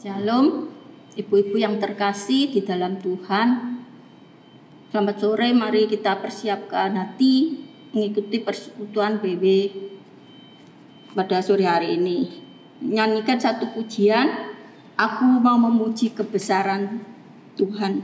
Shalom, ibu-ibu yang terkasih di dalam Tuhan. Selamat sore, mari kita persiapkan hati mengikuti persekutuan BW pada sore hari ini. Nyanyikan satu pujian, aku mau memuji kebesaran Tuhan.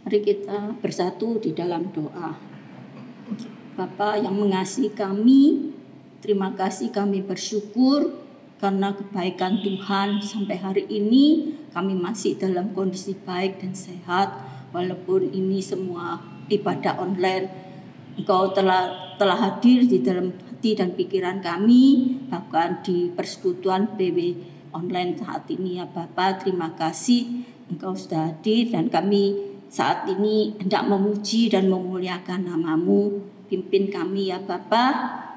Mari kita bersatu di dalam doa. Bapa yang mengasihi kami, terima kasih, kami bersyukur karena kebaikan Tuhan sampai hari ini kami masih dalam kondisi baik dan sehat. Walaupun ini semua ibadah online, Engkau telah hadir di dalam hati dan pikiran kami, bahkan di persekutuan BW online saat ini ya Bapa. Terima kasih Engkau sudah hadir dan kami saat ini hendak memuji dan memuliakan nama-Mu. Pimpin kami ya Bapa.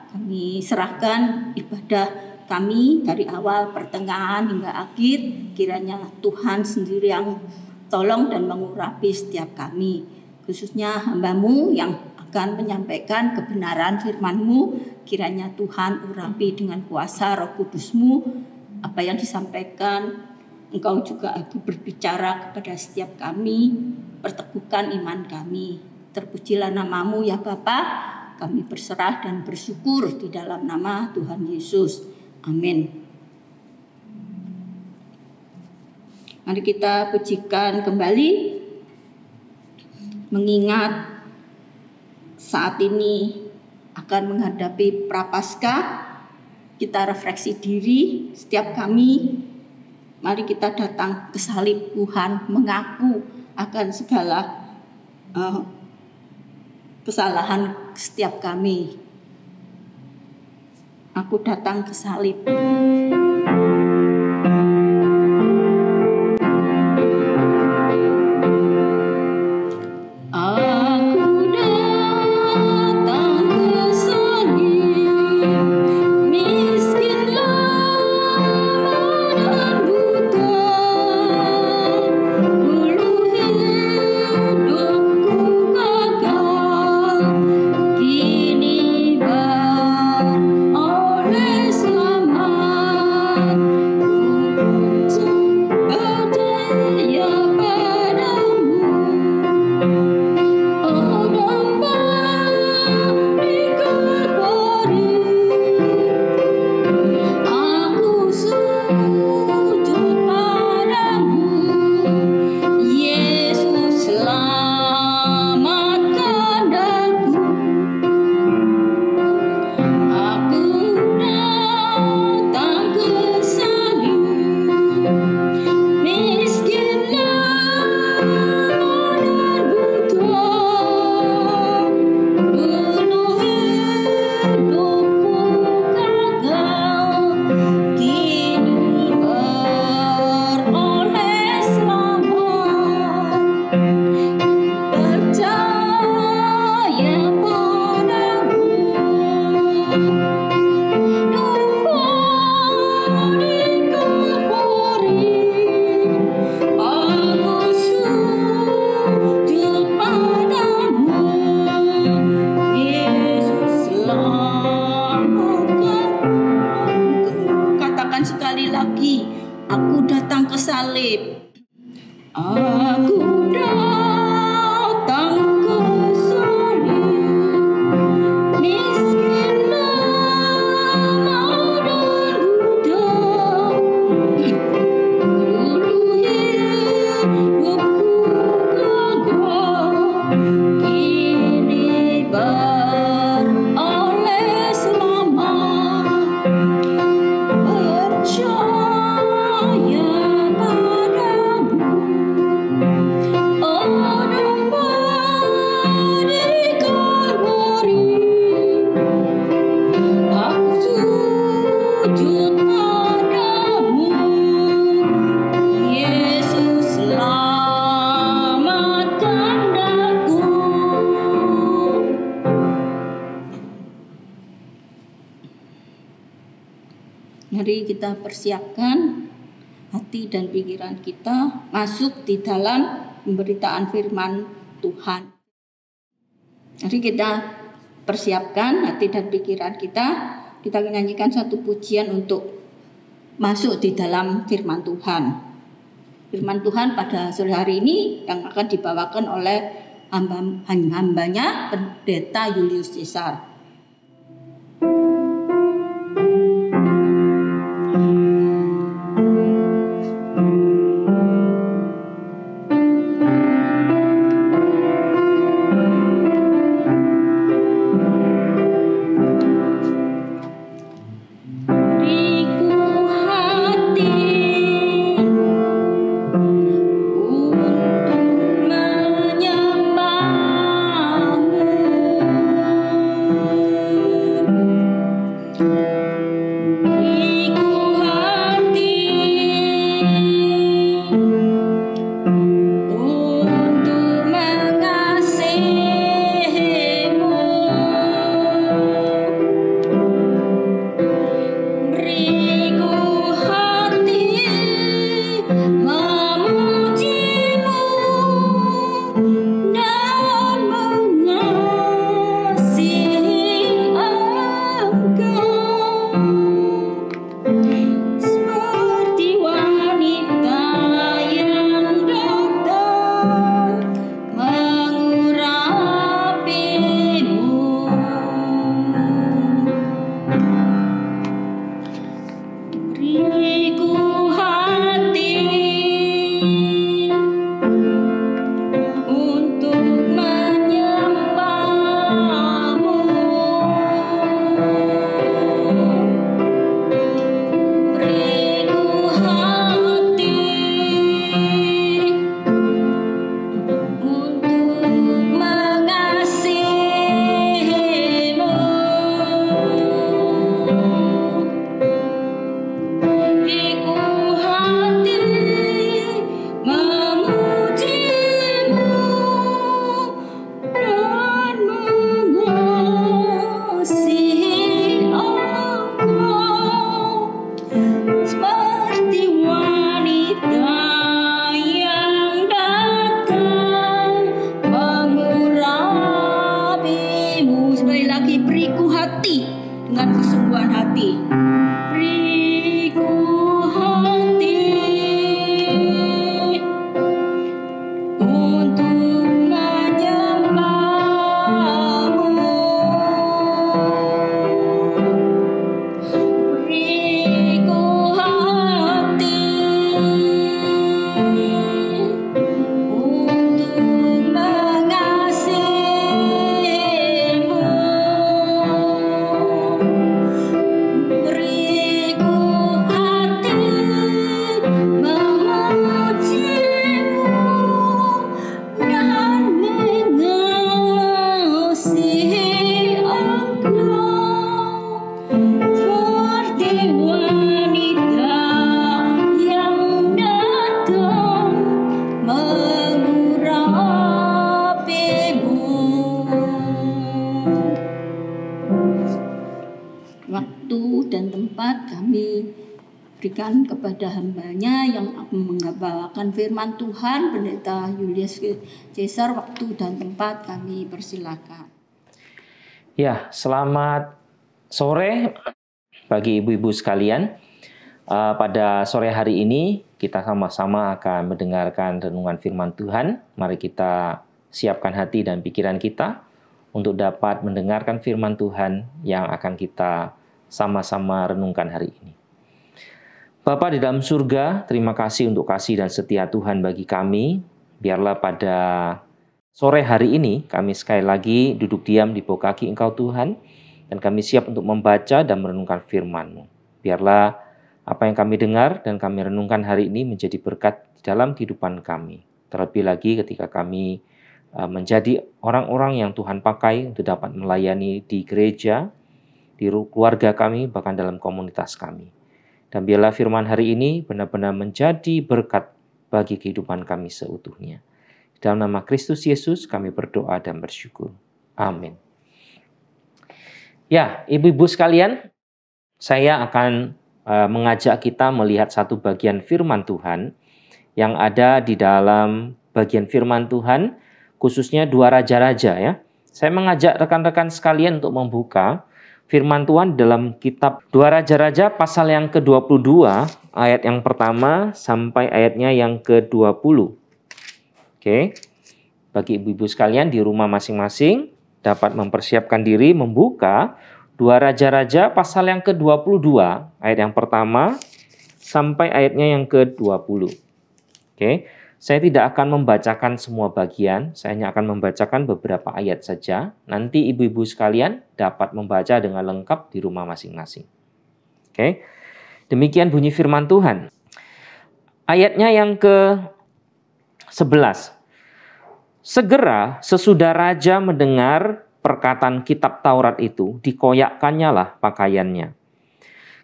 Kami serahkan ibadah kami dari awal, pertengahan hingga akhir. Kiranya Tuhan sendiri yang tolong dan mengurapi setiap kami. Khususnya hamba-Mu yang akan menyampaikan kebenaran firman-Mu. Kiranya Tuhan urapi dengan kuasa Roh Kudus-Mu. Apa yang disampaikan Engkau juga berbicara kepada setiap kami, perteguhkan iman kami. Terpujilah nama-Mu ya Bapa. Kami berserah dan bersyukur di dalam nama Tuhan Yesus. Amin. Mari kita pujikan kembali, mengingat saat ini akan menghadapi Prapaskah. Kita refleksi diri setiap kami. Mari kita datang ke salib Tuhan, mengaku akan segala kesalahan setiap kami. Aku datang ke salib. Kini oleh selama Mari kita persiapkan hati dan pikiran kita masuk di dalam pemberitaan firman Tuhan. Mari kita persiapkan hati dan pikiran kita. Kita menyanyikan satu pujian untuk masuk di dalam firman Tuhan. Firman Tuhan pada sore hari ini yang akan dibawakan oleh hambanya Pendeta Julius Caesar. Berikan kepada hambanya yang membawakan firman Tuhan, Pendeta Julius Caesar. Waktu dan tempat kami persilakan. Ya, selamat sore bagi ibu-ibu sekalian. Pada sore hari ini kita sama-sama akan mendengarkan renungan firman Tuhan. Mari kita siapkan hati dan pikiran kita untuk dapat mendengarkan firman Tuhan yang akan kita sama-sama renungkan hari ini. Bapa di dalam surga, terima kasih untuk kasih dan setia Tuhan bagi kami. Biarlah pada sore hari ini kami sekali lagi duduk diam di bawah kaki Engkau Tuhan, dan kami siap untuk membaca dan merenungkan firman-Mu. Biarlah apa yang kami dengar dan kami renungkan hari ini menjadi berkat di dalam kehidupan kami. Terlebih lagi ketika kami menjadi orang-orang yang Tuhan pakai untuk dapat melayani di gereja, di keluarga kami, bahkan dalam komunitas kami. Dan biarlah firman hari ini benar-benar menjadi berkat bagi kehidupan kami seutuhnya. Dalam nama Kristus Yesus kami berdoa dan bersyukur. Amin. Ya, ibu-ibu sekalian, saya akan mengajak kita melihat satu bagian firman Tuhan yang ada di dalam bagian firman Tuhan, khususnya 2 Raja-Raja ya. Saya mengajak rekan-rekan sekalian untuk membuka firman Tuhan dalam kitab 2 Raja-Raja pasal yang ke-22, ayat yang pertama sampai ayatnya yang ke-20. Oke. Bagi ibu-ibu sekalian di rumah masing-masing dapat mempersiapkan diri membuka 2 Raja-Raja pasal yang ke-22, ayat yang pertama sampai ayatnya yang ke-20. Oke, saya tidak akan membacakan semua bagian, saya hanya akan membacakan beberapa ayat saja. Nanti ibu-ibu sekalian dapat membaca dengan lengkap di rumah masing-masing. Oke, demikian bunyi firman Tuhan. Ayatnya yang ke-11. Segera sesudah raja mendengar perkataan kitab Taurat itu, dikoyakkannya lah pakaiannya.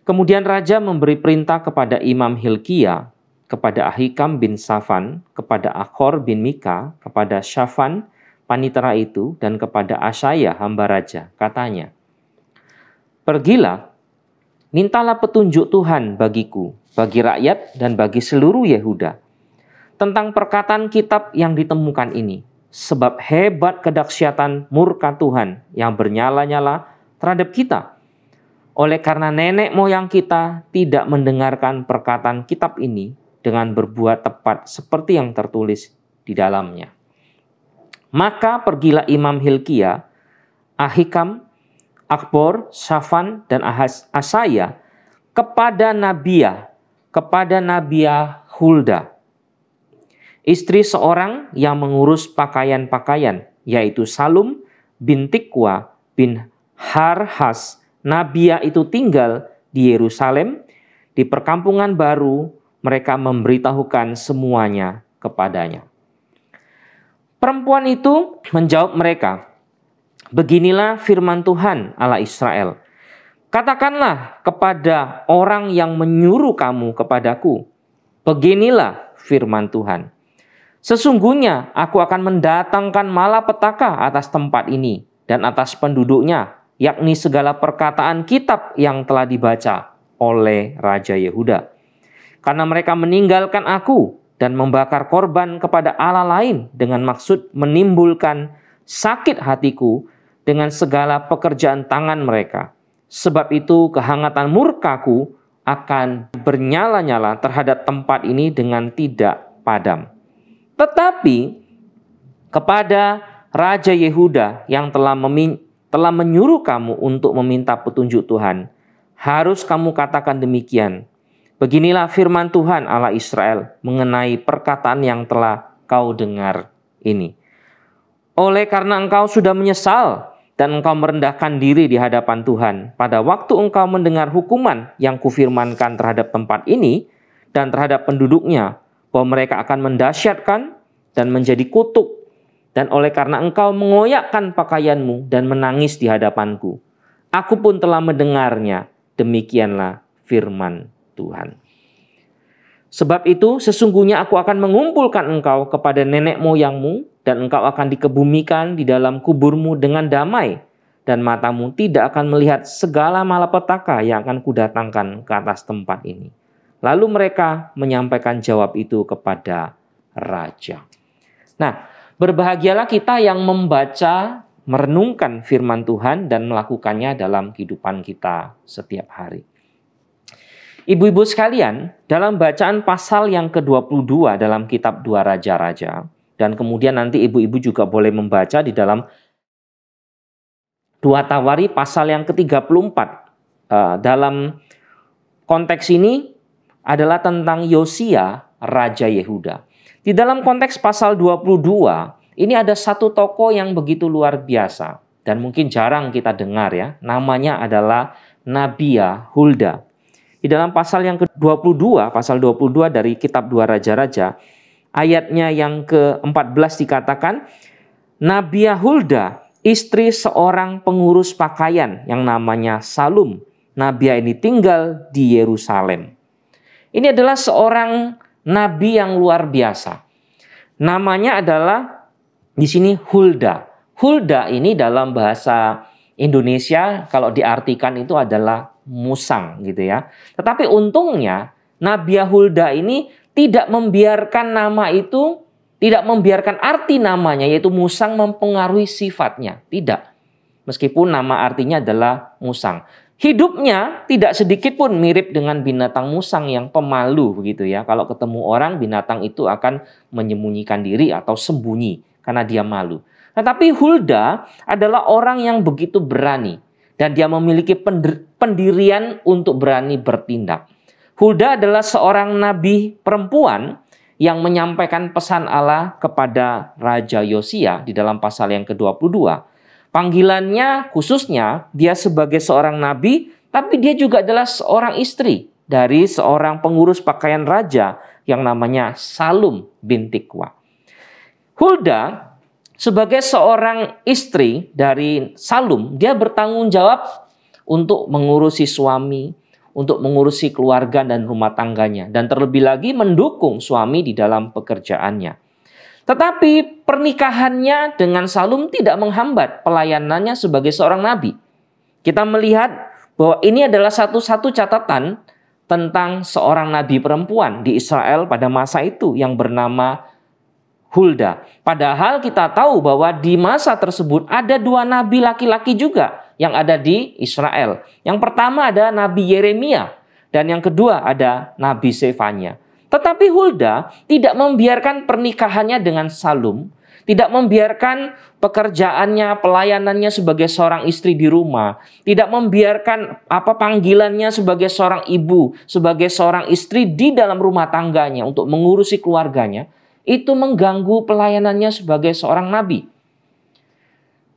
Kemudian raja memberi perintah kepada Imam Hilkia, kepada Ahikam bin Safan, kepada Akhor bin Mika, kepada Syafan panitera itu, dan kepada Asaya hamba raja. Katanya, pergilah, mintalah petunjuk Tuhan bagiku, bagi rakyat dan bagi seluruh Yehuda, tentang perkataan kitab yang ditemukan ini. Sebab hebat kedahsyatan murka Tuhan yang bernyala-nyala terhadap kita. Oleh karena nenek moyang kita tidak mendengarkan perkataan kitab ini dengan berbuat tepat seperti yang tertulis di dalamnya. Maka pergilah Imam Hilkia, Ahikam, Akbor, Syafan, dan Asaya kepada Nabiah Hulda, istri seorang yang mengurus pakaian-pakaian, yaitu Salum bin Tikwa bin Harhas. Nabiah itu tinggal di Yerusalem, di perkampungan baru. Mereka memberitahukan semuanya kepadanya. Perempuan itu menjawab mereka, beginilah firman Tuhan Allah Israel. Katakanlah kepada orang yang menyuruh kamu kepadaku, beginilah firman Tuhan. Sesungguhnya aku akan mendatangkan malapetaka atas tempat ini dan atas penduduknya, yakni segala perkataan kitab yang telah dibaca oleh Raja Yehuda. Karena mereka meninggalkan aku dan membakar korban kepada Allah lain dengan maksud menimbulkan sakit hatiku dengan segala pekerjaan tangan mereka. Sebab itu kehangatan murkaku akan bernyala-nyala terhadap tempat ini dengan tidak padam. Tetapi kepada Raja Yehuda yang telah menyuruh kamu untuk meminta petunjuk Tuhan, harus kamu katakan demikian. Beginilah firman Tuhan Allah Israel mengenai perkataan yang telah kau dengar ini. Oleh karena engkau sudah menyesal dan engkau merendahkan diri di hadapan Tuhan, pada waktu engkau mendengar hukuman yang kufirmankan terhadap tempat ini dan terhadap penduduknya, bahwa mereka akan mendahsyatkan dan menjadi kutuk. Dan oleh karena engkau mengoyakkan pakaianmu dan menangis di hadapanku, aku pun telah mendengarnya. Demikianlah firman Tuhan. Sebab itu sesungguhnya aku akan mengumpulkan engkau kepada nenek moyangmu, dan engkau akan dikebumikan di dalam kuburmu dengan damai, dan matamu tidak akan melihat segala malapetaka yang akan kudatangkan ke atas tempat ini. Lalu mereka menyampaikan jawab itu kepada raja. Nah, berbahagialah kita yang membaca, merenungkan firman Tuhan dan melakukannya dalam kehidupan kita setiap hari. Ibu-ibu sekalian, dalam bacaan pasal yang ke-22 dalam kitab 2 Raja-Raja, dan kemudian nanti ibu-ibu juga boleh membaca di dalam 2 Tawari pasal yang ke-34. Dalam konteks ini adalah tentang Yosia, Raja Yehuda. Di dalam konteks pasal 22, ini ada satu tokoh yang begitu luar biasa dan mungkin jarang kita dengar ya. Namanya adalah Nabiah Hulda. Di dalam pasal yang ke-22, pasal 22 dari kitab 2 Raja-Raja, ayatnya yang ke-14 dikatakan, Nabiah Hulda, istri seorang pengurus pakaian yang namanya Salum. Nabiah ini tinggal di Yerusalem. Ini adalah seorang nabi yang luar biasa. Namanya adalah di sini Hulda. Hulda ini dalam bahasa Indonesia kalau diartikan itu adalah musang gitu ya. Tetapi untungnya Nabiya Hulda ini tidak membiarkan nama itu, tidak membiarkan arti namanya yaitu musang mempengaruhi sifatnya. Tidak. Meskipun nama artinya adalah musang. Hidupnya tidak sedikit pun mirip dengan binatang musang yang pemalu begitu ya. Kalau ketemu orang, binatang itu akan menyembunyikan diri atau sembunyi karena dia malu. Tetapi Hulda adalah orang yang begitu berani dan dia memiliki pendirian untuk berani bertindak. Hulda adalah seorang nabi perempuan yang menyampaikan pesan Allah kepada Raja Yosia di dalam pasal yang ke-22. Panggilannya khususnya dia sebagai seorang nabi, tapi dia juga adalah seorang istri dari seorang pengurus pakaian raja yang namanya Salum binti Tikwa. Hulda sebagai seorang istri dari Salum, dia bertanggung jawab untuk mengurusi suami, untuk mengurusi keluarga dan rumah tangganya, dan terlebih lagi mendukung suami di dalam pekerjaannya. Tetapi pernikahannya dengan Salum tidak menghambat pelayanannya sebagai seorang nabi. Kita melihat bahwa ini adalah satu-satu catatan tentang seorang nabi perempuan di Israel pada masa itu yang bernama Hulda. Padahal kita tahu bahwa di masa tersebut ada dua nabi laki-laki juga yang ada di Israel. Yang pertama ada Nabi Yeremia dan yang kedua ada Nabi Sefanya. Tetapi Hulda tidak membiarkan pernikahannya dengan Salum, tidak membiarkan pekerjaannya, pelayanannya sebagai seorang istri di rumah, tidak membiarkan panggilannya sebagai seorang ibu, sebagai seorang istri di dalam rumah tangganya untuk mengurusi keluarganya, itu mengganggu pelayanannya sebagai seorang nabi.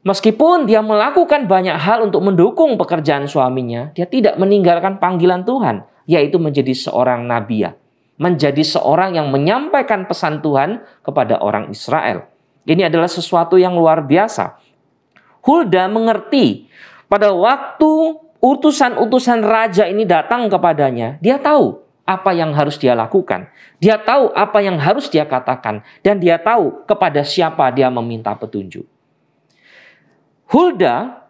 Meskipun dia melakukan banyak hal untuk mendukung pekerjaan suaminya, dia tidak meninggalkan panggilan Tuhan, yaitu menjadi seorang nabiya, menjadi seorang yang menyampaikan pesan Tuhan kepada orang Israel. Ini adalah sesuatu yang luar biasa. Hulda mengerti pada waktu utusan-utusan raja ini datang kepadanya, dia tahu apa yang harus dia lakukan. Dia tahu apa yang harus dia katakan. Dan dia tahu kepada siapa dia meminta petunjuk. Hulda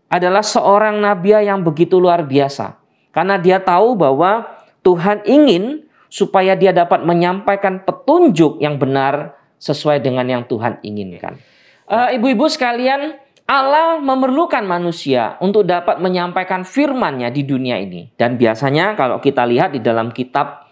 adalah seorang nabiya yang begitu luar biasa. Karena dia tahu bahwa Tuhan ingin supaya dia dapat menyampaikan petunjuk yang benar sesuai dengan yang Tuhan inginkan. Ibu-ibu sekalian, Allah memerlukan manusia untuk dapat menyampaikan firman-Nya di dunia ini. Dan biasanya kalau kita lihat di dalam kitab,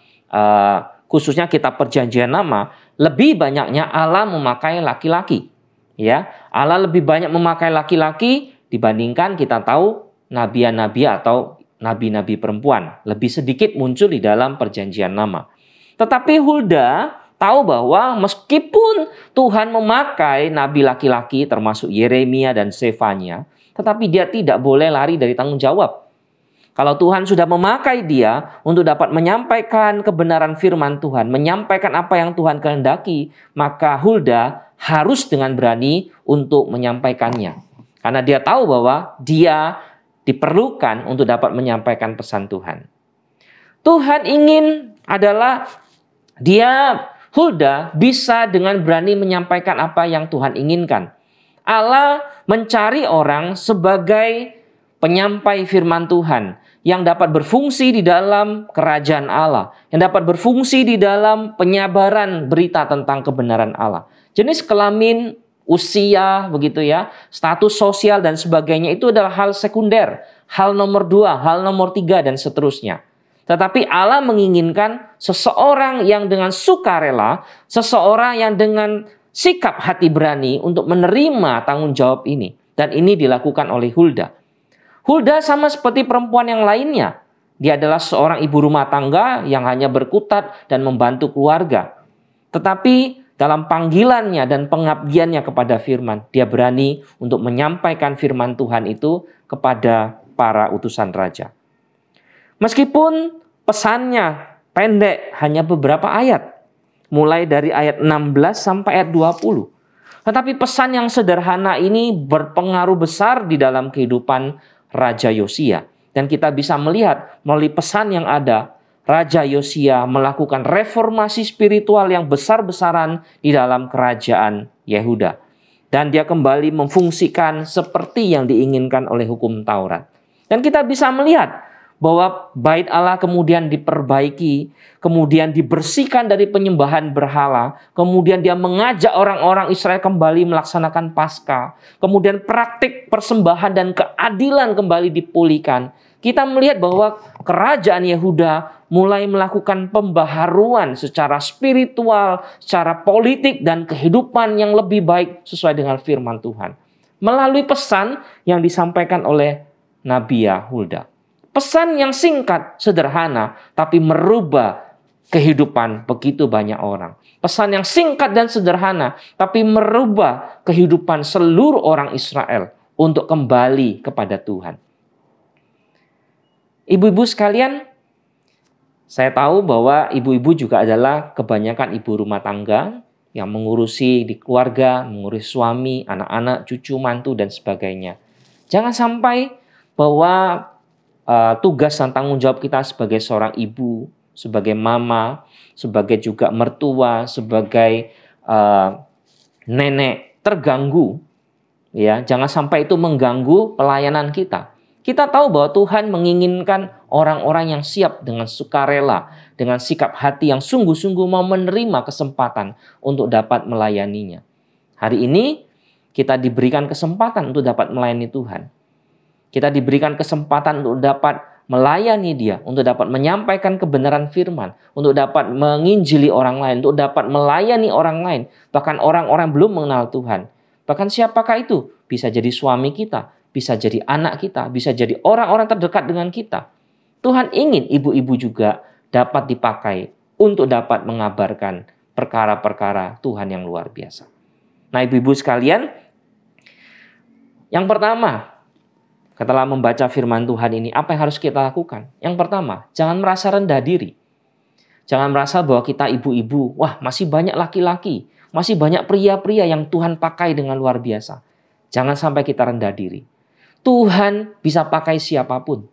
khususnya kitab Perjanjian Lama, lebih banyaknya Allah memakai laki-laki. Ya, Allah lebih banyak memakai laki-laki dibandingkan kita tahu nabi-nabi atau nabi-nabi perempuan. Lebih sedikit muncul di dalam Perjanjian Lama. Tetapi Hulda tahu bahwa meskipun Tuhan memakai nabi laki-laki termasuk Yeremia dan Sefanya, tetapi dia tidak boleh lari dari tanggung jawab. Kalau Tuhan sudah memakai dia untuk dapat menyampaikan kebenaran firman Tuhan, menyampaikan apa yang Tuhan kehendaki, maka Hulda harus dengan berani untuk menyampaikannya. Karena dia tahu bahwa dia diperlukan untuk dapat menyampaikan pesan Tuhan. Tuhan ingin adalah Hulda bisa dengan berani menyampaikan apa yang Tuhan inginkan. Allah mencari orang sebagai penyampai firman Tuhan yang dapat berfungsi di dalam kerajaan Allah, yang dapat berfungsi di dalam penyabaran berita tentang kebenaran Allah. Jenis kelamin, usia, begitu ya, status sosial dan sebagainya itu adalah hal sekunder, hal nomor 2, hal nomor 3 dan seterusnya. Tetapi Allah menginginkan seseorang yang dengan sukarela, seseorang yang dengan sikap hati berani untuk menerima tanggung jawab ini. Dan ini dilakukan oleh Hulda. Hulda sama seperti perempuan yang lainnya. Dia adalah seorang ibu rumah tangga yang hanya berkutat dan membantu keluarga. Tetapi dalam panggilannya dan pengabdiannya kepada firman, dia berani untuk menyampaikan firman Tuhan itu kepada para utusan raja. Meskipun pesannya pendek, hanya beberapa ayat. Mulai dari ayat 16 sampai ayat 20. Tetapi pesan yang sederhana ini berpengaruh besar di dalam kehidupan Raja Yosia. Dan kita bisa melihat melalui pesan yang ada, Raja Yosia melakukan reformasi spiritual yang besar-besaran di dalam kerajaan Yehuda. Dan dia kembali memfungsikan seperti yang diinginkan oleh hukum Taurat. Dan kita bisa melihat bahwa bait Allah kemudian diperbaiki, kemudian dibersihkan dari penyembahan berhala, kemudian dia mengajak orang-orang Israel kembali melaksanakan Paskah, kemudian praktik persembahan dan keadilan kembali dipulihkan. Kita melihat bahwa kerajaan Yehuda mulai melakukan pembaharuan secara spiritual, secara politik, dan kehidupan yang lebih baik sesuai dengan firman Tuhan. Melalui pesan yang disampaikan oleh Nabi Hulda. Pesan yang singkat, sederhana, tapi merubah kehidupan begitu banyak orang. Pesan yang singkat dan sederhana, tapi merubah kehidupan seluruh orang Israel untuk kembali kepada Tuhan. Ibu-ibu sekalian, saya tahu bahwa ibu-ibu juga adalah kebanyakan ibu rumah tangga yang mengurusi di keluarga, mengurusi suami, anak-anak, cucu, mantu, dan sebagainya. Jangan sampai bahwa tugas dan tanggung jawab kita sebagai seorang ibu, sebagai mama, sebagai juga mertua, sebagai nenek terganggu. Ya, jangan sampai itu mengganggu pelayanan kita. Kita tahu bahwa Tuhan menginginkan orang-orang yang siap dengan sukarela, dengan sikap hati yang sungguh-sungguh mau menerima kesempatan untuk dapat melayaninya. Hari ini kita diberikan kesempatan untuk dapat melayani Tuhan. Kita diberikan kesempatan untuk dapat melayani Dia, untuk dapat menyampaikan kebenaran firman, untuk dapat menginjili orang lain, untuk dapat melayani orang lain, bahkan orang-orang belum mengenal Tuhan. Bahkan siapakah itu? Bisa jadi suami kita, bisa jadi anak kita, bisa jadi orang-orang terdekat dengan kita. Tuhan ingin ibu-ibu juga dapat dipakai untuk dapat mengabarkan perkara-perkara Tuhan yang luar biasa. Nah, ibu-ibu sekalian, yang pertama, setelah membaca firman Tuhan ini, apa yang harus kita lakukan? Yang pertama, jangan merasa rendah diri. Jangan merasa bahwa kita ibu-ibu, wah masih banyak laki-laki, masih banyak pria-pria yang Tuhan pakai dengan luar biasa. Jangan sampai kita rendah diri. Tuhan bisa pakai siapapun.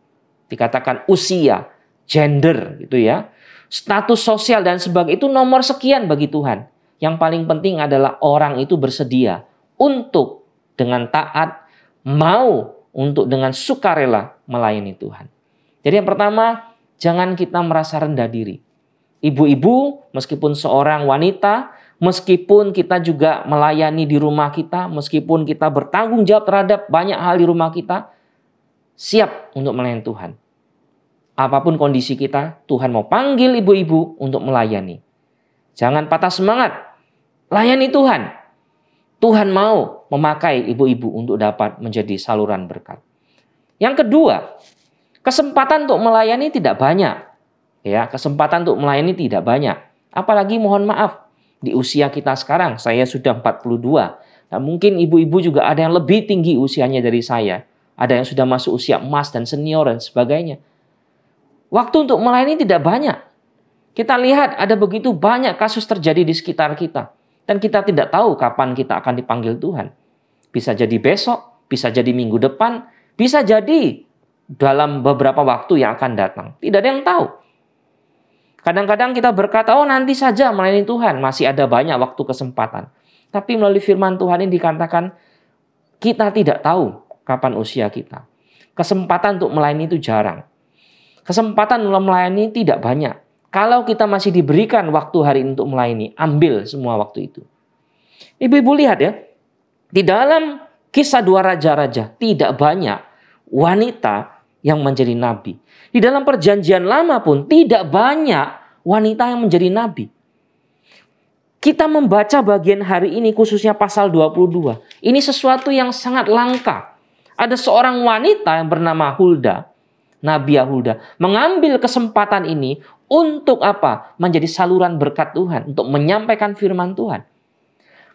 Dikatakan usia, gender, gitu ya, status sosial dan sebagainya, itu nomor sekian bagi Tuhan. Yang paling penting adalah orang itu bersedia untuk dengan taat, mau untuk dengan sukarela melayani Tuhan. Jadi yang pertama, jangan kita merasa rendah diri. Ibu-ibu, meskipun seorang wanita, meskipun kita juga melayani di rumah kita, meskipun kita bertanggung jawab terhadap banyak hal di rumah kita, siap untuk melayani Tuhan. Apapun kondisi kita, Tuhan mau panggil ibu-ibu untuk melayani. Jangan patah semangat, layani Tuhan. Tuhan mau memakai ibu-ibu untuk dapat menjadi saluran berkat. Yang kedua, kesempatan untuk melayani tidak banyak. Ya, kesempatan untuk melayani tidak banyak. Apalagi mohon maaf, di usia kita sekarang, saya sudah 42. Nah, mungkin ibu-ibu juga ada yang lebih tinggi usianya dari saya. Ada yang sudah masuk usia emas dan senior dan sebagainya. Waktu untuk melayani tidak banyak. Kita lihat ada begitu banyak kasus terjadi di sekitar kita. Dan kita tidak tahu kapan kita akan dipanggil Tuhan. Bisa jadi besok, bisa jadi minggu depan, bisa jadi dalam beberapa waktu yang akan datang. Tidak ada yang tahu. Kadang-kadang kita berkata, oh nanti saja melayani Tuhan, masih ada banyak waktu kesempatan. Tapi melalui firman Tuhan ini dikatakan, kita tidak tahu kapan usia kita. Kesempatan untuk melayani itu jarang. Kesempatan untuk melayani tidak banyak. Kalau kita masih diberikan waktu hari ini untuk melayani, ambil semua waktu itu. Ibu-ibu lihat ya, di dalam kisah 2 raja-raja tidak banyak wanita yang menjadi nabi. Di dalam perjanjian lama pun tidak banyak wanita yang menjadi nabi. Kita membaca bagian hari ini khususnya pasal 22. Ini sesuatu yang sangat langka. Ada seorang wanita yang bernama Hulda, Nabi Hulda, mengambil kesempatan ini untuk apa? Menjadi saluran berkat Tuhan, untuk menyampaikan firman Tuhan.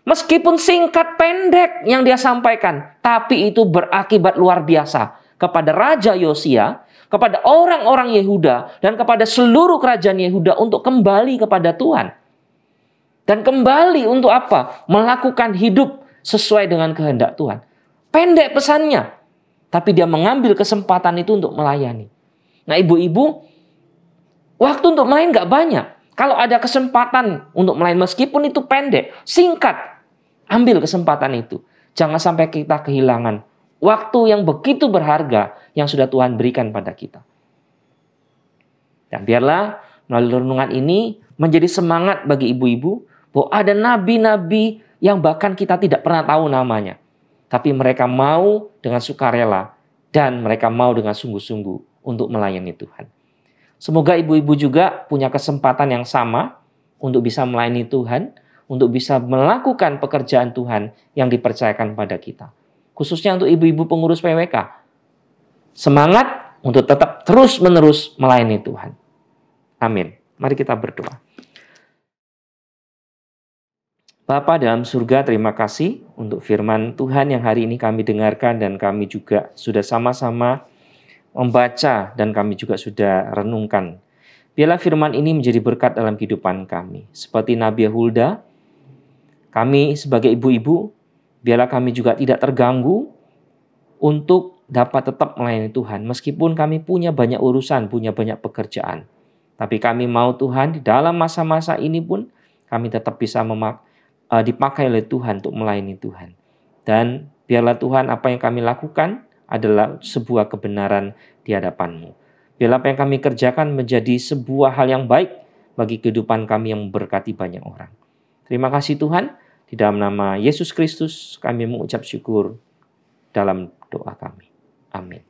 Meskipun singkat pendek yang dia sampaikan, tapi itu berakibat luar biasa kepada Raja Yosia, kepada orang-orang Yehuda, dan kepada seluruh kerajaan Yehuda untuk kembali kepada Tuhan. Dan kembali untuk apa? Melakukan hidup sesuai dengan kehendak Tuhan. Pendek pesannya, tapi dia mengambil kesempatan itu untuk melayani. Nah, ibu-ibu, waktu untuk melayani nggak banyak. Kalau ada kesempatan untuk melayani, meskipun itu pendek, singkat, ambil kesempatan itu. Jangan sampai kita kehilangan waktu yang begitu berharga yang sudah Tuhan berikan pada kita. Dan biarlah melalui renungan ini menjadi semangat bagi ibu-ibu bahwa ada nabi-nabi yang bahkan kita tidak pernah tahu namanya. Tapi mereka mau dengan sukarela dan mereka mau dengan sungguh-sungguh untuk melayani Tuhan. Semoga ibu-ibu juga punya kesempatan yang sama untuk bisa melayani Tuhan, untuk bisa melakukan pekerjaan Tuhan yang dipercayakan pada kita. Khususnya untuk ibu-ibu pengurus PWK. Semangat untuk tetap terus-menerus melayani Tuhan. Amin. Mari kita berdoa. Bapa dalam surga, terima kasih untuk firman Tuhan yang hari ini kami dengarkan dan kami juga sudah sama-sama membaca dan kami juga sudah renungkan. Biarlah firman ini menjadi berkat dalam kehidupan kami. Seperti Nabi Hulda, kami sebagai ibu-ibu, biarlah kami juga tidak terganggu untuk dapat tetap melayani Tuhan. Meskipun kami punya banyak urusan, punya banyak pekerjaan. Tapi kami mau Tuhan, di dalam masa-masa ini pun kami tetap bisa dipakai oleh Tuhan untuk melayani Tuhan. Dan biarlah Tuhan apa yang kami lakukan adalah sebuah kebenaran di hadapan-Mu. Biarlah apa yang kami kerjakan menjadi sebuah hal yang baik bagi kehidupan kami yang memberkati banyak orang. Terima kasih Tuhan, di dalam nama Yesus Kristus kami mengucap syukur dalam doa kami. Amin.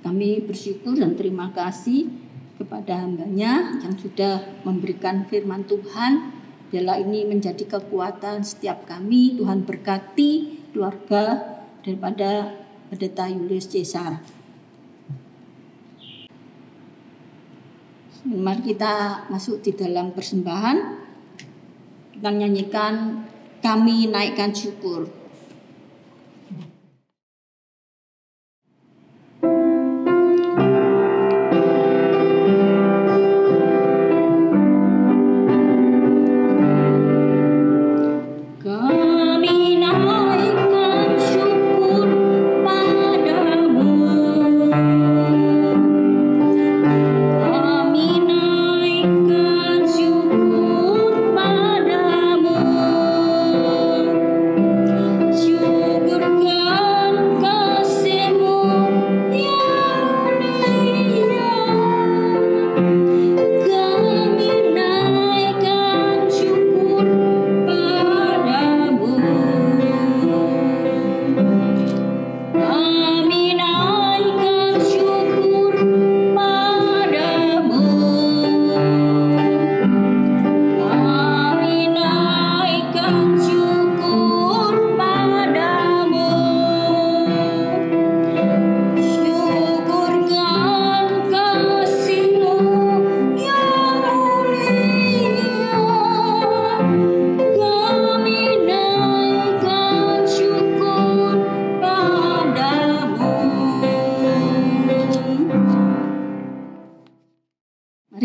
Kami bersyukur dan terima kasih kepada hamba-Nya yang sudah memberikan firman Tuhan. Biarlah ini menjadi kekuatan setiap kami. Tuhan berkati keluarga daripada Pendeta Julius Caesar. Mari kita masuk di dalam persembahan. Kita nyanyikan Kami Naikkan Syukur.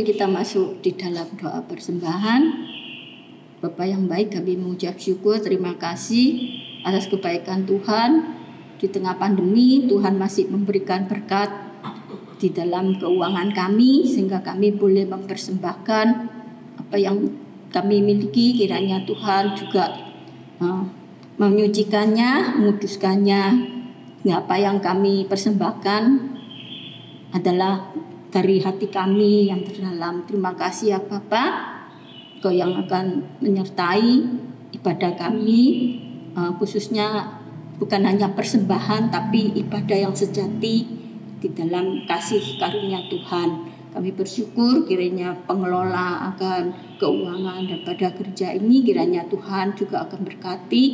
Kita masuk di dalam doa persembahan. Bapa yang baik, kami mengucap syukur, terima kasih atas kebaikan Tuhan. Di tengah pandemi, Tuhan masih memberikan berkat di dalam keuangan kami, sehingga kami boleh mempersembahkan apa yang kami miliki. Kiranya Tuhan juga menyucikannya, menguduskannya. Apa yang kami persembahkan adalah dari hati kami yang terdalam. Terima kasih ya Bapa, Kau yang akan menyertai ibadah kami, khususnya bukan hanya persembahan tapi ibadah yang sejati di dalam kasih karunia Tuhan. Kami bersyukur kiranya pengelola akan keuangan daripada gereja ini, kiranya Tuhan juga akan berkati,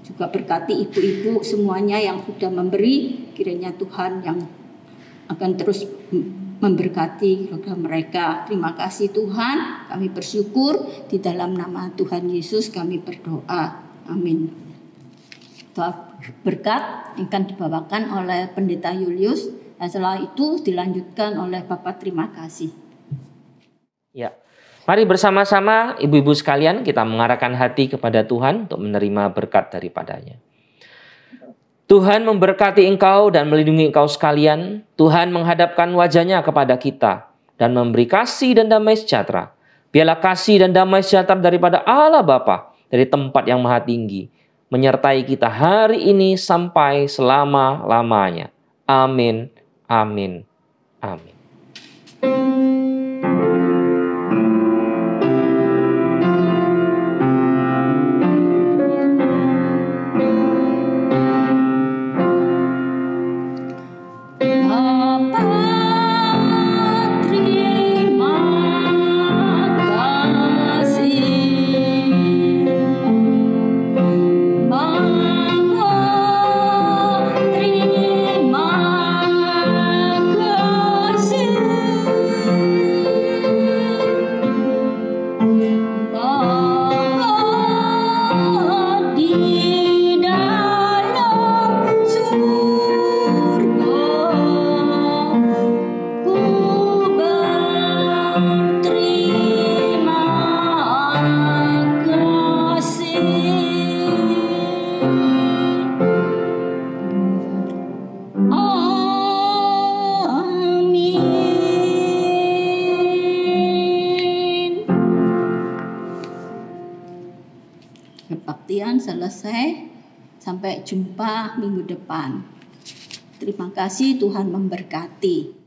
juga berkati ibu-ibu semuanya yang sudah memberi, kiranya Tuhan yang akan terus memberkati keluarga mereka. Terima kasih Tuhan, kami bersyukur di dalam nama Tuhan Yesus kami berdoa. Amin. Doa berkat akan dibawakan oleh Pendeta Julius, dan setelah itu dilanjutkan oleh Bapak. Terima kasih. Ya, mari bersama-sama ibu-ibu sekalian kita mengarahkan hati kepada Tuhan untuk menerima berkat daripadanya. Tuhan memberkati engkau dan melindungi engkau sekalian. Tuhan menghadapkan wajahnya kepada kita dan memberi kasih dan damai sejahtera. Biarlah kasih dan damai sejahtera daripada Allah Bapa dari tempat yang maha tinggi menyertai kita hari ini sampai selama-lamanya. Amin, amin, amin. selesai. Sampai jumpa minggu depan. Terima kasih, Tuhan memberkati.